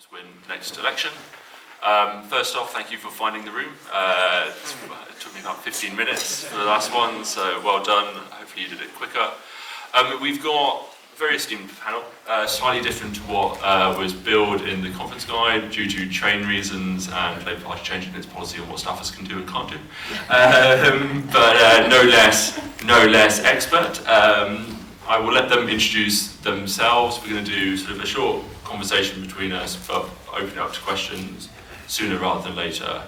to win next election. First off, thank you for finding the room. It took me about 15 minutes for the last one, so well done. Hopefully you did it quicker. We've got a very esteemed panel, slightly different to what was billed in the conference guide due to train reasons and Labour Party changing its policy on what staffers can do and can't do. But no less expert. I will let them introduce themselves. We're going to do sort of a short conversation between us, but open up to questions sooner rather than later.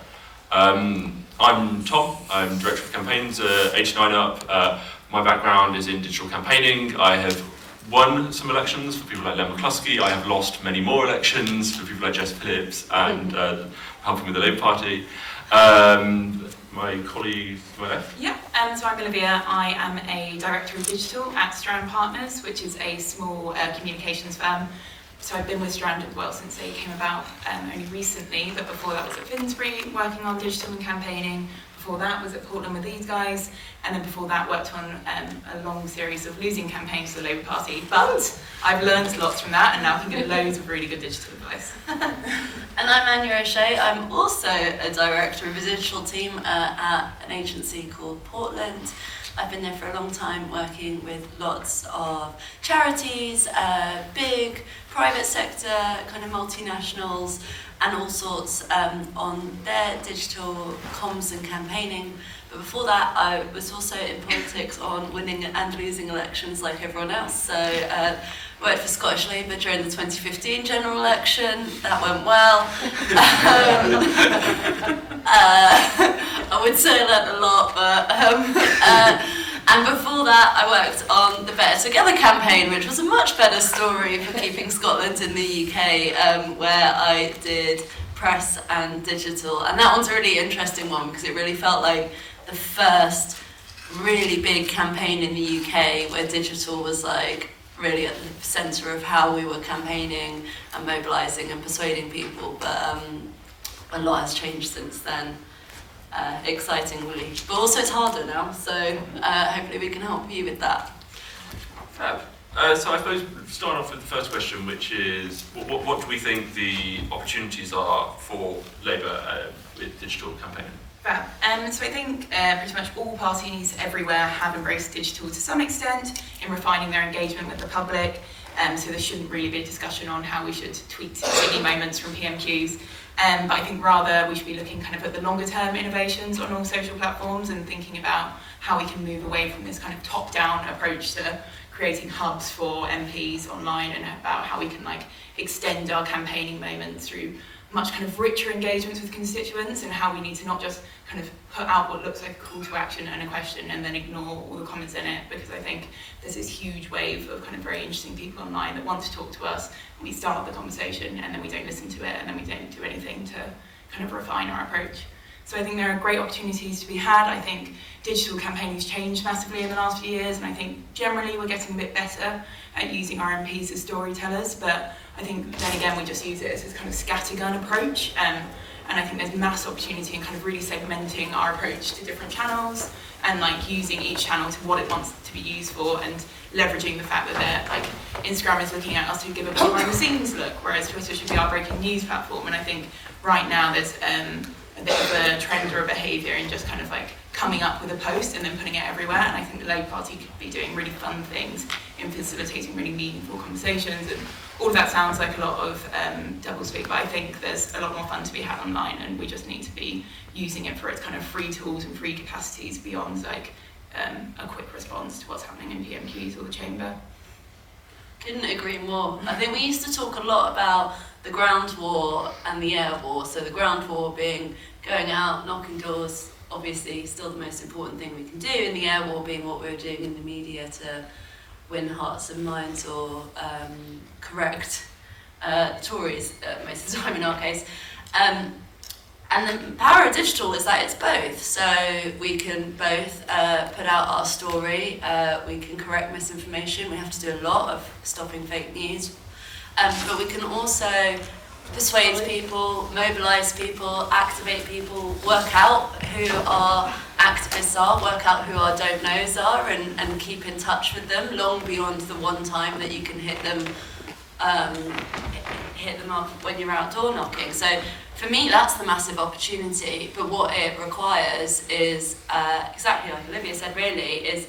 I'm Tom, I'm Director of Campaigns at 89up. My background is in digital campaigning. I have won some elections for people like Len McCluskey. I have lost many more elections for people like Jess Phillips and helping with the Labour Party. My colleague to my left. Yeah, so I'm Olivia. I am a Director of Digital at Strand Partners, which is a small communications firm. So I've been with Strand as well since they came about only recently, but before that was at Finsbury, working on digital and campaigning. Before that was at Portland with these guys, and then before that worked on a long series of losing campaigns to the Labour Party. But I've learned lots from that, and now can get loads of really good digital advice. And I'm Anya. I'm also a director of a digital team at an agency called Portland. I've been there for a long time, working with lots of charities, big private sector, kind of multinationals, and all sorts on their digital comms and campaigning. But before that, I was also in politics on winning and losing elections like everyone else. So worked for Scottish Labour during the 2015 general election. That went well. I would say I learned a lot, but and before that, I worked on the Better Together campaign, which was a much better story for keeping Scotland in the UK, where I did press and digital. And that one's a really interesting one because it really felt like the first really big campaign in the UK where digital was like really at the centre of how we were campaigning and mobilising and persuading people. But a lot has changed since then. Excitingly, but also it's harder now, so hopefully we can help you with that. Fab. So I suppose start off with the first question, which is what do we think the opportunities are for Labour with digital campaigning? Fab. So I think pretty much all parties everywhere have embraced digital to some extent in refining their engagement with the public. So there shouldn't really be a discussion on how we should tweak silly moments from PMQs. But I think rather we should be looking kind of at the longer term innovations on all social platforms and thinking about how we can move away from this kind of top-down approach to creating hubs for MPs online, and about how we can like extend our campaigning moments through much kind of richer engagements with constituents, and how we need to not just kind of put out what looks like a call to action and a question and then ignore all the comments in it, because I think there's this huge wave of kind of very interesting people online that want to talk to us, and we start the conversation and then we don't listen to it and then we don't do anything to kind of refine our approach. So I think there are great opportunities to be had. I think digital campaigning's changed massively in the last few years, and I think generally we're getting a bit better at using our MPs as storytellers, but I think then again we just use it as this kind of scattergun approach, and I think there's mass opportunity in kind of really segmenting our approach to different channels and like using each channel to what it wants to be used for, and leveraging the fact that they're like Instagram is looking at us to give a behind the scenes look, whereas Twitter should be our breaking news platform. And I think right now there's a bit of a trend or a behaviour in just kind of like coming up with a post and then putting it everywhere, and I think the Labour Party could be doing really fun things in facilitating really meaningful conversations, and all of that sounds like a lot of doublespeak, but I think there's a lot more fun to be had online, and we just need to be using it for its kind of free tools and free capacities beyond like a quick response to what's happening in PMQs or the chamber. Couldn't agree more. I think we used to talk a lot about the ground war and the air war. So the ground war being going out, knocking doors, obviously still the most important thing we can do, and the air war being what we're doing in the media to win hearts and minds, or correct Tories most of the time in our case. And the power of digital is that it's both. So we can both put out our story, we can correct misinformation, we have to do a lot of stopping fake news, but we can also persuade people, mobilise people, activate people, work out who our activists are, work out who our don't knows are, and keep in touch with them long beyond the one time that you can hit them hit them up when you're outdoor knocking. So for me, that's the massive opportunity. But what it requires is, exactly like Olivia said, really, is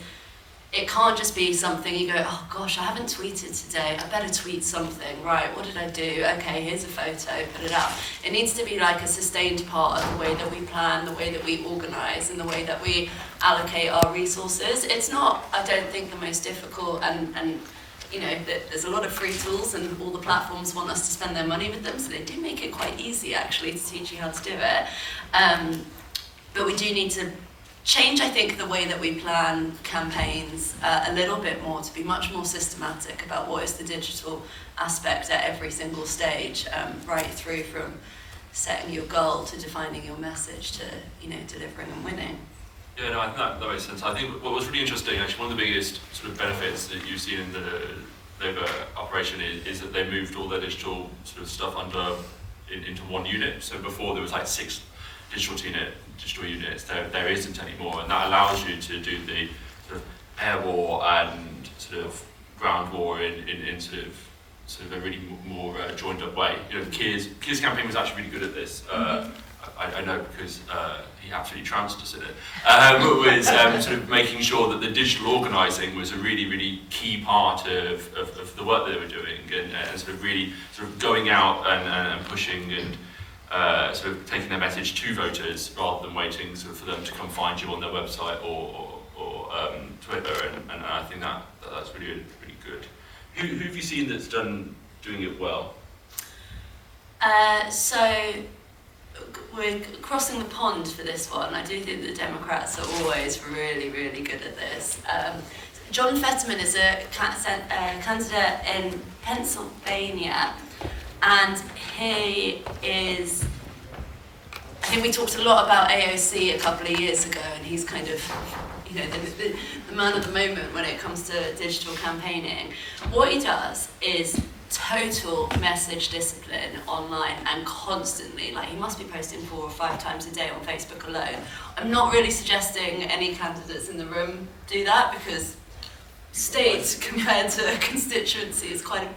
it can't just be something you go, oh gosh, I haven't tweeted today, I better tweet something. Right, what did I do? Okay, here's a photo, put it out. It needs to be like a sustained part of the way that we plan, the way that we organise, and the way that we allocate our resources. It's not, I don't think, the most difficult, and you know, there's a lot of free tools and all the platforms want us to spend their money with them, so they do make it quite easy actually to teach you how to do it. But we do need to change, I think, the way that we plan campaigns a little bit more, to be much more systematic about what is the digital aspect at every single stage, right through from setting your goal to defining your message to, you know, delivering and winning. Yeah, no, I think that makes sense. I think what was really interesting, actually, one of the biggest sort of benefits that you've seen in the Labour operation is that they moved all their digital sort of stuff into one unit. So before there was like 6 digital units, there isn't anymore, and that allows you to do the sort of air war and sort of ground war in sort of a really more joined up way. You know, the Keir's campaign was actually really good at this. I know because he absolutely trounced us in it. Was sort of making sure that the digital organising was a really, really key part of the work that they were doing, and sort of really sort of going out and pushing and sort of taking their message to voters rather than waiting sort of for them to come find you on their website or Twitter, and I think that's really, really good. Who have you seen that's doing it well? So we're crossing the pond for this one. I do think the Democrats are always really, really good at this. John Fetterman is a candidate in Pennsylvania, and he is, I think we talked a lot about AOC a couple of years ago, and he's kind of, you know, the man of the moment when it comes to digital campaigning. What he does is total message discipline online, and constantly, like, he must be posting 4 or 5 times a day on Facebook alone. I'm not really suggesting any candidates in the room do that, because states compared to constituency is quite a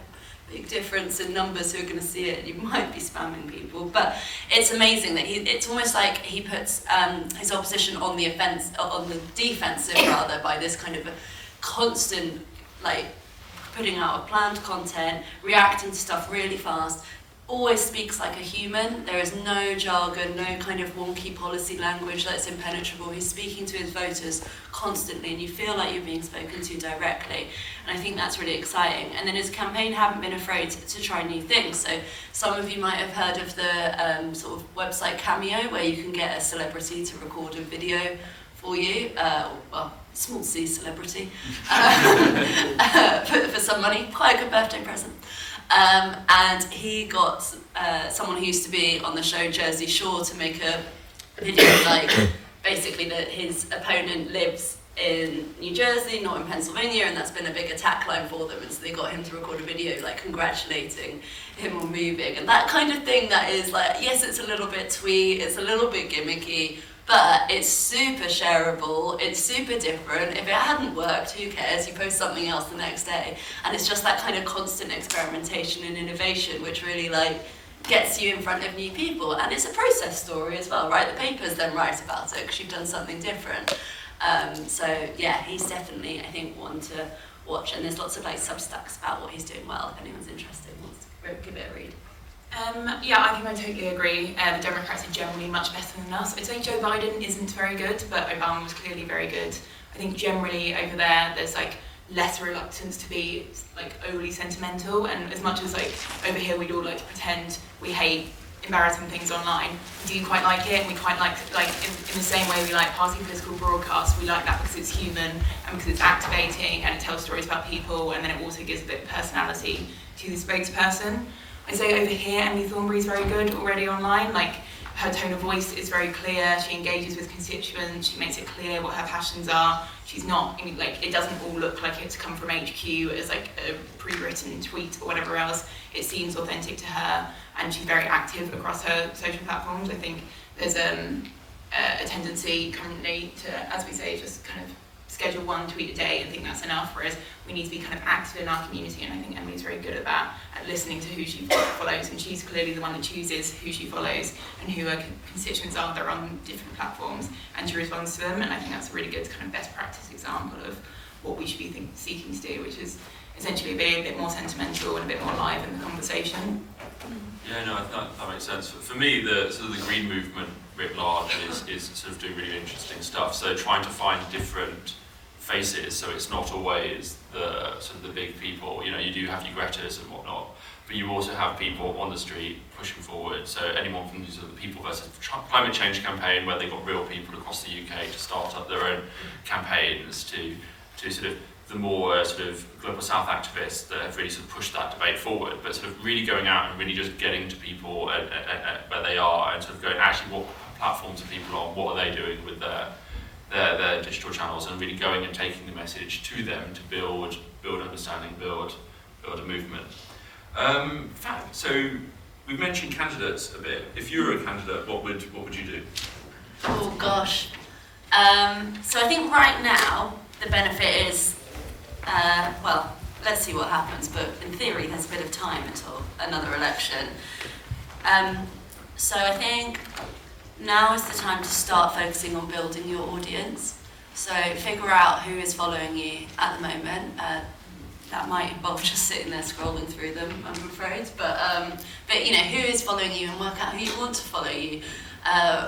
big difference in numbers who are going to see it. You might be spamming people, but it's amazing that it's almost like he puts his opposition on the defensive rather, by this kind of a constant, like, putting out a planned content, reacting to stuff really fast, always speaks like a human. There is no jargon, no kind of wonky policy language that's impenetrable. He's speaking to his voters constantly, and you feel like you're being spoken to directly. And I think that's really exciting. And then his campaign haven't been afraid to try new things. So some of you might have heard of the sort of website Cameo, where you can get a celebrity to record a video for you. Well, small c celebrity, for some money, quite a good birthday present. And he got someone who used to be on the show Jersey Shore to make a video, like, basically that his opponent lives in New Jersey, not in Pennsylvania, and that's been a big attack line for them, and so they got him to record a video, like, congratulating him on moving, and that kind of thing. That is, like, yes, it's a little bit twee, it's a little bit gimmicky, but it's super shareable, it's super different. If it hadn't worked, who cares? You post something else the next day. And it's just that kind of constant experimentation and innovation which really, like, gets you in front of new people. And it's a process story as well, right? The papers then write about it because you've done something different. So yeah, he's definitely, I think, one to watch. And there's lots of, like, Substacks about what he's doing well, if anyone's interested, wants to give it a read. Yeah, I think I totally agree. The Democrats are generally much better than us. I'd say Joe Biden isn't very good, but Obama was clearly very good. I think generally over there's, like, less reluctance to be, like, overly sentimental, and as much as, like, over here we'd all like to pretend we hate embarrassing things online, we do quite like it, and we quite like in the same way we like party political broadcasts, we like that because it's human and because it's activating and it tells stories about people, and then it also gives a bit of personality to the spokesperson. I'd say over here, Emily Thornberry's very good already online. Like, her tone of voice is very clear. She engages with constituents. She makes it clear what her passions are. She's not, I mean, like, it doesn't all look like it's come from HQ as, like, a pre-written tweet or whatever else. It seems authentic to her, and she's very active across her social platforms. I think there's a tendency currently to, as we say, just kind of schedule 1 tweet a day and think that's enough, whereas we need to be kind of active in our community, and I think Emily's very good at that, at listening to who she follows, and she's clearly the one that chooses who she follows and who her constituents are that are on different platforms, and she responds to them, and I think that's a really good kind of best practice example of what we should be seeking to do, which is essentially be a bit more sentimental and a bit more live in the conversation. Yeah, no, I think that makes sense. For me, the sort of the green movement writ large is sort of doing really interesting stuff. So trying to find different faces, so it's not always the sort of the big people. You know, you do have your Gretas and whatnot, but you also have people on the street pushing forward. So anyone from the sort of the People versus Climate Change campaign, where they got real people across the UK to start up their own campaigns, to sort of the more sort of Global South activists that have really sort of pushed that debate forward, but sort of really going out and really just getting to people where they are, and sort of going, actually, what platforms are people on, what are they doing with their digital channels, and really going and taking the message to them to build understanding, build a movement. So we've mentioned candidates a bit. If you were a candidate, what would you do? Oh gosh. So I think right now the benefit is, well, let's see what happens, but in theory there's a bit of time until another election. So I think now is the time to start focusing on building your audience. So figure out who is following you at the moment. That might involve just sitting there scrolling through them, I'm afraid. But you know, who is following you, and work out who you want to follow you.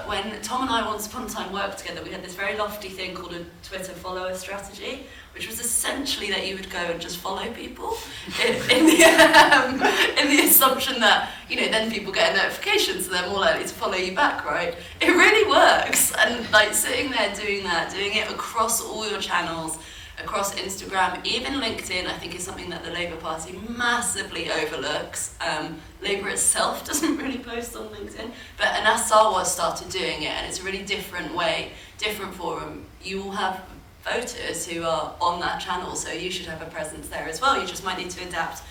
When Tom and I once upon a time worked together, we had this very lofty thing called a Twitter follower strategy, which was essentially that you would go and just follow people in the assumption that, you know, then people get a notification, so they're more likely to follow you back, right? It really works, and like sitting there doing it across all your channels, across Instagram, even LinkedIn, I think is something that the Labour Party massively overlooks. Labour itself doesn't really post on LinkedIn, but Anas Sarwar started doing it, and it's a really different way, different forum. You will have voters who are on that channel, so you should have a presence there as well. You just might need to adapt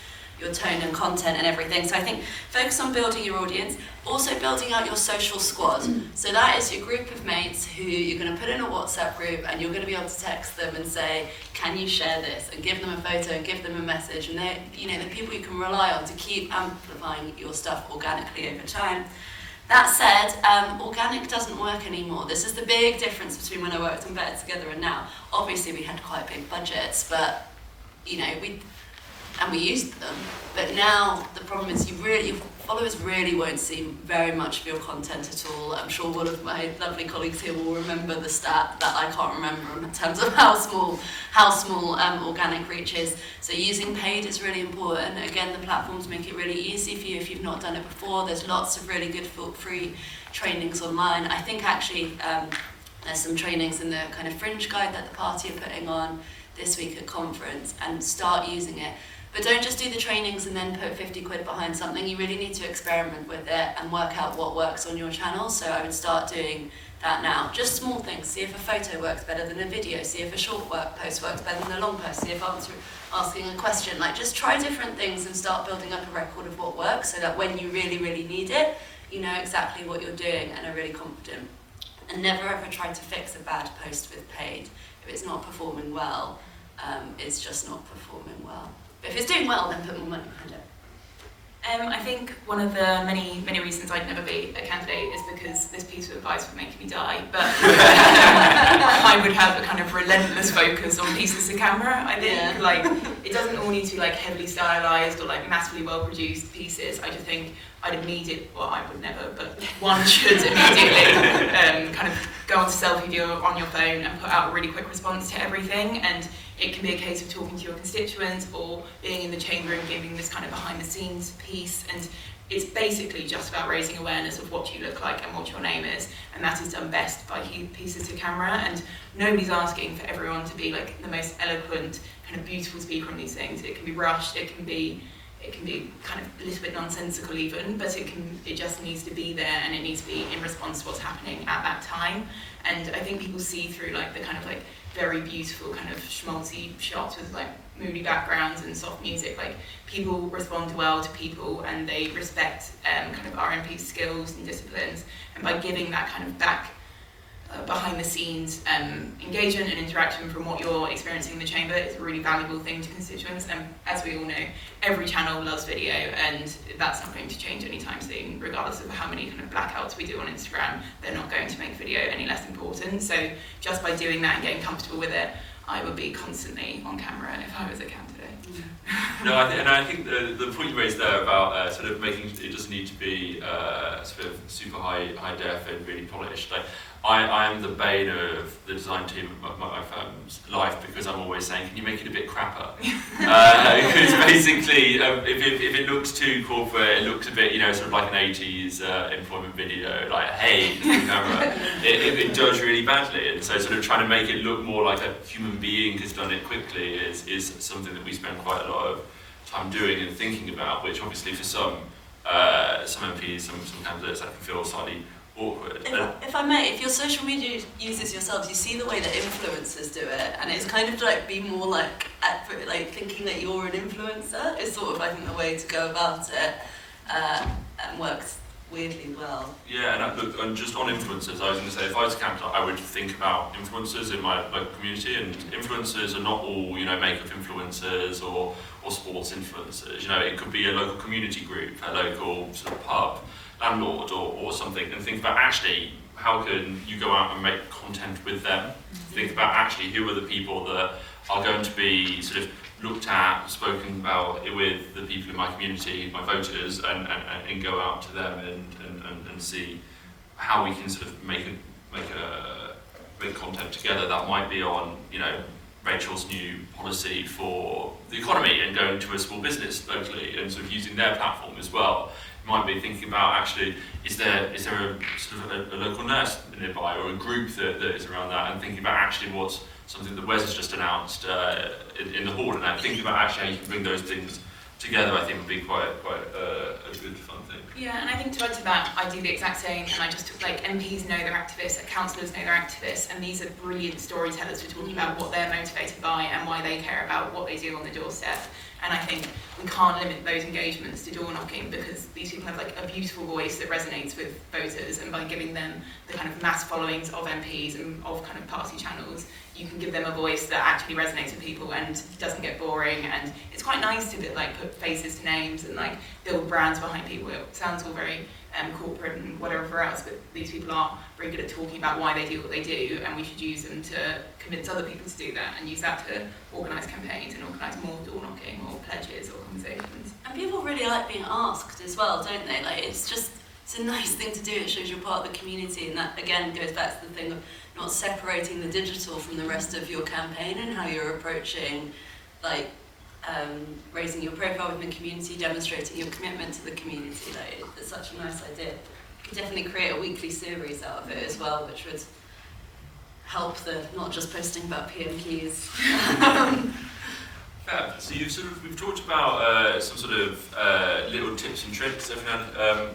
your tone and content and everything. So I think focus on building your audience, also building out your social squad. So that is your group of mates who you're going to put in a WhatsApp group, and you're going to be able to text them and say, can you share this, and give them a photo and give them a message, and they're, you know, the people you can rely on to keep amplifying your stuff organically over time. That said, organic doesn't work anymore. This is the big difference between when I worked on Better Together and now. Obviously we had quite big budgets, but you know, we used them, but now the problem is your followers really won't see very much of your content at all. I'm sure one of my lovely colleagues here will remember the stat that I can't remember in terms of how small organic reach is. So using paid is really important. Again, the platforms make it really easy for you if you've not done it before. There's lots of really good free trainings online. I think actually there's some trainings in the kind of fringe guide that the party are putting on this week at conference, and start using it. But don't just do the trainings and then put 50 quid behind something. You really need to experiment with it and work out what works on your channel. So I would start doing that now. Just small things. See if a photo works better than a video. See if a short post works better than a long post. See if asking a question. Like, just try different things and start building up a record of what works, so that when you really, really need it, you know exactly what you're doing and are really confident. And never ever try to fix a bad post with paid. If it's not performing well, it's just not performing well. But if it's doing well, then put more money behind it. I think one of the many reasons I'd never be a candidate is because this piece of advice would make me die, but I would have a kind of relentless focus on pieces of camera, I think. Yeah. Like, it doesn't all need to be like heavily stylized or like massively well produced pieces. I just think I'd immediately, well, I would never, but one should immediately kind of go onto selfie view on your phone and put out a really quick response to everything. And it can be a case of talking to your constituents or being in the chamber and giving this kind of behind the scenes piece. And it's basically just about raising awareness of what you look like and what your name is. And that is done best by pieces to camera. And nobody's asking for everyone to be like the most eloquent, kind of beautiful speaker on these things. It can be rushed, it can be kind of a little bit nonsensical even, but it just needs to be there, and it needs to be in response to what's happening at that time. And I think people see through like the kind of like very beautiful kind of schmaltzy shots with like moody backgrounds and soft music. Like, people respond well to people, and they respect kind of RMP skills and disciplines. And by giving that kind of back, behind the scenes engagement and interaction from what you're experiencing in the chamber is a really valuable thing to constituents, and as we all know, every channel loves video, and that's not going to change anytime soon, regardless of how many kind of blackouts we do on Instagram. They're not going to make video any less important. So just by doing that and getting comfortable with it, I would be constantly on camera if I was a candidate. No, I think the point you raised there about sort of making it doesn't need to be sort of super high def and really polished. Like I am the bane of the design team of my firm's life, because I'm always saying, can you make it a bit crapper? Because basically, if it looks too corporate, it looks a bit, sort of like an 80s employment video, like, hey, this is the camera. It does really badly, and so sort of trying to make it look more like a human being has done it quickly is something that we spend quite a lot of time doing and thinking about, which obviously for some MPs, some candidates, that can feel slightly awkward. If I may, if your social media users yourselves, you see the way that influencers do it, and it's kind of like be more like thinking that you're an influencer is sort of, I think, the way to go about it, and works weirdly well. Yeah, and just on influencers, I was going to say, if I was a candidate, I would think about influencers in my local community, and influencers are not all, makeup influencers or sports influencers. It could be a local community group, a local sort of pub landlord or something, and think about actually how can you go out and make content with them. Think about actually who are the people that are going to be sort of looked at, spoken about with the people in my community, my voters, and go out to them and see how we can sort of make content together that might be on, Rachel's new policy for the economy and going to a small business locally and sort of using their platform as well. You might be thinking about actually, is there a sort of a local nurse nearby or a group that is around that, and thinking about actually what's something that Wes has just announced in the hall, and thinking about actually how you can bring those things together, I think would be quite a good fun thing. Yeah, and I think to add to that, I do the exact same, and I just took, MPs know they're activists, councillors know they're activists, and these are brilliant storytellers for talking about what they're motivated by and why they care about what they do on the doorstep. And I think we can't limit those engagements to door knocking, because these people have a beautiful voice that resonates with voters, and by giving them the kind of mass followings of MPs and of kind of party channels, you can give them a voice that actually resonates with people and doesn't get boring, and it's quite nice to put faces to names and build brands behind people. It sounds all very corporate and whatever else, but these people are very good at talking about why they do what they do, and we should use them to convince other people to do that, and use that to organise campaigns and organise more door knocking or pledges or conversations. And people really like being asked as well, don't they? It's a nice thing to do. It shows you're part of the community, and that again goes back to the thing of not separating the digital from the rest of your campaign and how you're approaching raising your profile within the community, demonstrating your commitment to the community. It's such a nice idea. You could definitely create a weekly series out of it as well, which would help not just posting about PMQs. Fab. So we've talked about some sort of little tips and tricks.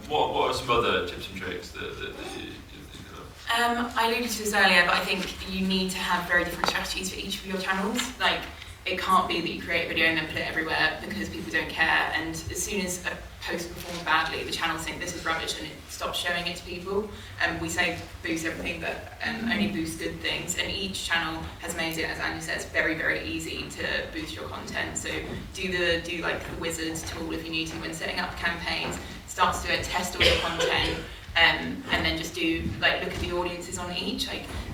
What are some other tips and tricks that you I alluded to this earlier, but I think you need to have very different strategies for each of your channels. It can't be that you create a video and then put it everywhere, because people don't care, and as soon as a post performs badly, the channels think this is rubbish and it stops showing it to people. We say boost everything, but only boost good things, and each channel has made it, as Anya says, very, very easy to boost your content. So do the wizards tool if you need to when setting up campaigns. Start to do it, test all your content, and then just do look at the audiences on each.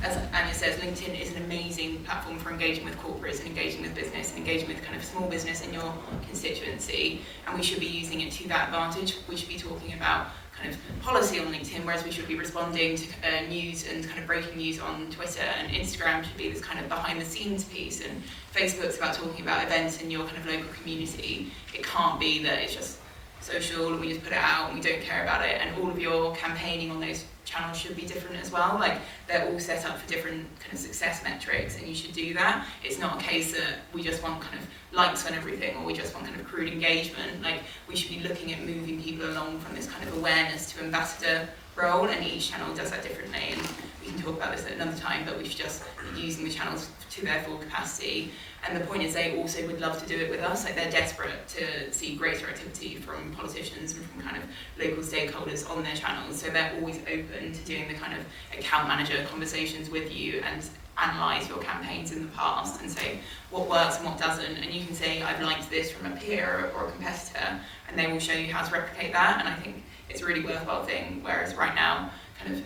As Anya says, LinkedIn is an amazing platform for engaging with corporates and engaging with business and engaging with kind of small business in your constituency, and we should be using it to that advantage. We should be talking about kind of policy on LinkedIn, whereas we should be responding to news and kind of breaking news on Twitter, and Instagram should be this kind of behind the scenes piece, and Facebook's about talking about events in your kind of local community. It can't be that it's just social and we just put it out and we don't care about it, and all of your campaigning on those channels should be different as well. They're all set up for different kind of success metrics, and you should do that. It's not a case that we just want kind of likes on everything, or we just want kind of crude engagement. We should be looking at moving people along from this kind of awareness to ambassador role, and each channel does that differently, and we can talk about this at another time, but we should just be using the channels to their full capacity. And the point is they also would love to do it with us, like they're desperate to see greater activity from politicians and from kind of local stakeholders on their channels, so they're always open to doing the kind of account manager conversations with you and analyse your campaigns in the past and say what works and what doesn't, and you can say I've liked this from a peer or a competitor, and they will show you how to replicate that. And I think it's a really worthwhile thing, whereas right now kind of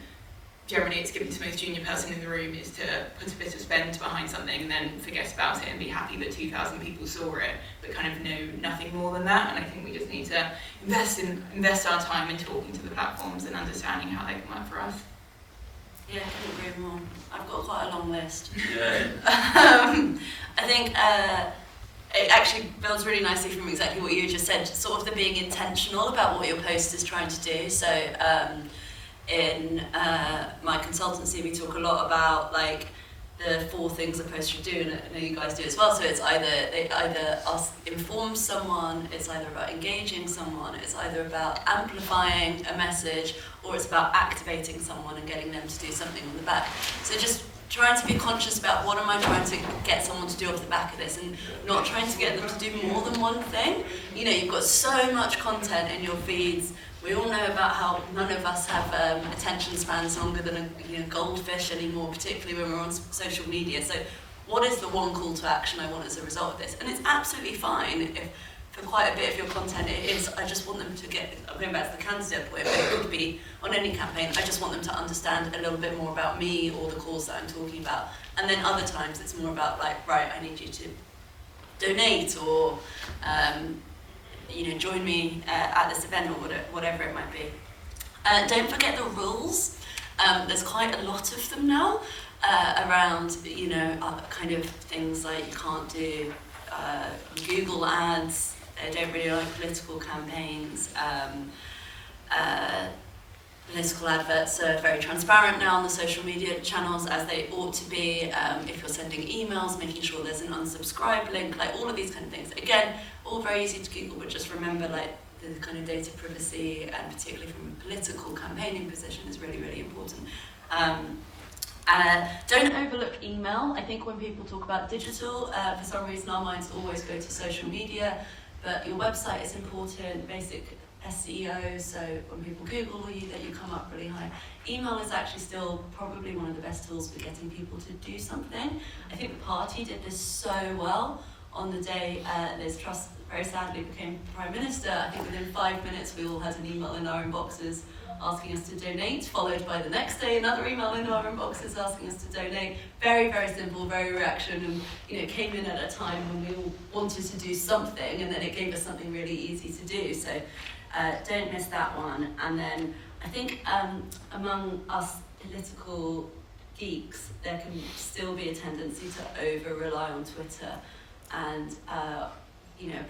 generally it's given to the most junior person in the room is to put a bit of spend behind something and then forget about it and be happy that 2,000 people saw it, but kind of know nothing more than that. And I think we just need to invest our time in talking to the platforms and understanding how they can work for us. Yeah, I couldn't agree more. I've got quite a long list. Yeah. I think it actually builds really nicely from exactly what you just said, sort of the being intentional about what your post is trying to do. So in my consultancy, we talk a lot about like the 4 things a post should do, and I know you guys do as well. So it's either inform someone, it's either about engaging someone, it's either about amplifying a message, or it's about activating someone and getting them to do something on the back. So just trying to be conscious about what am I trying to get someone to do off the back of this, and not trying to get them to do more than one thing. You know, you've got so much content in your feeds. We all know about how none of us have attention spans longer than a goldfish anymore, particularly when we're on social media. So what is the one call to action I want as a result of this? And it's absolutely fine if for quite a bit of your content it is, I just want them to get, I'm going back to the candidate point, but it could be on any campaign, I just want them to understand a little bit more about me or the cause that I'm talking about. And then other times it's more about like, right, I need you to donate or join me at this event or whatever it might be. Don't forget the rules. There's quite a lot of them now around, kind of things like you can't do Google ads. They don't really like political campaigns. Political adverts are very transparent now on the social media channels, as they ought to be. If you're sending emails, making sure there's an unsubscribe link, like all of these kind of things. Again, all very easy to Google, but just remember like the kind of data privacy, and particularly from a political campaigning position, is really, really important. Don't overlook email. I think when people talk about digital, for some reason our minds always go to social media, but your website is important, basic SEO, so when people Google you, that you come up really high. Email is actually still probably one of the best tools for getting people to do something. I think the party did this so well on the day Liz Truss very sadly became Prime Minister. I think within 5 minutes we all had an email in our inboxes asking us to donate, followed by the next day another email in our inboxes asking us to donate. Very, very simple, very reaction, and it came in at a time when we all wanted to do something, and then it gave us something really easy to do. So don't miss that one. And then I think among us political geeks, there can still be a tendency to over-rely on Twitter, and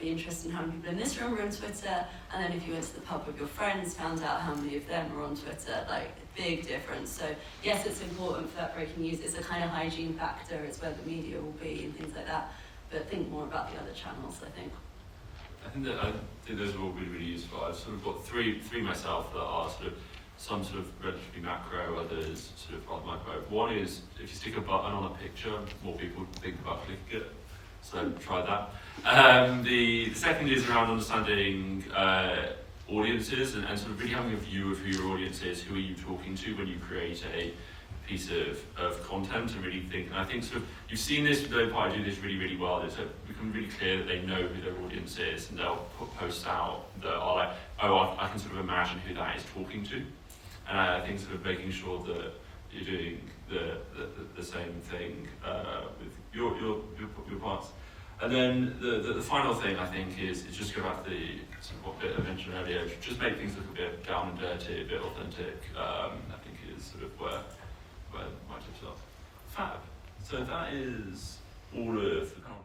be interested in how many people in this room are on Twitter, and then if you went to the pub with your friends, found out how many of them are on Twitter, like, big difference. So yes, it's important for that breaking news, it's a kind of hygiene factor, it's where the media will be and things like that, but think more about the other channels, I think. I think those are all really, really useful. I've sort of got three myself that are sort of some sort of relatively macro, others sort of rather micro. One is if you stick a button on a picture, more people think about clicking it. So try that. The second is around understanding audiences and sort of really having a view of who your audience is, who are you talking to when you create a piece of content, and really think, and I think sort of, you've seen this with Low Pi do this really, really well. It's become really clear that they know who their audience is, and they'll put posts out that are like, oh, I can sort of imagine who that is talking to. And I think sort of making sure that you're doing the same thing with your parts. And then the final thing I think is just go back to the sort of what bit I mentioned earlier, just make things look a bit down and dirty, a bit authentic. I think is sort of where my tips are. Fab. So that is all of the panel.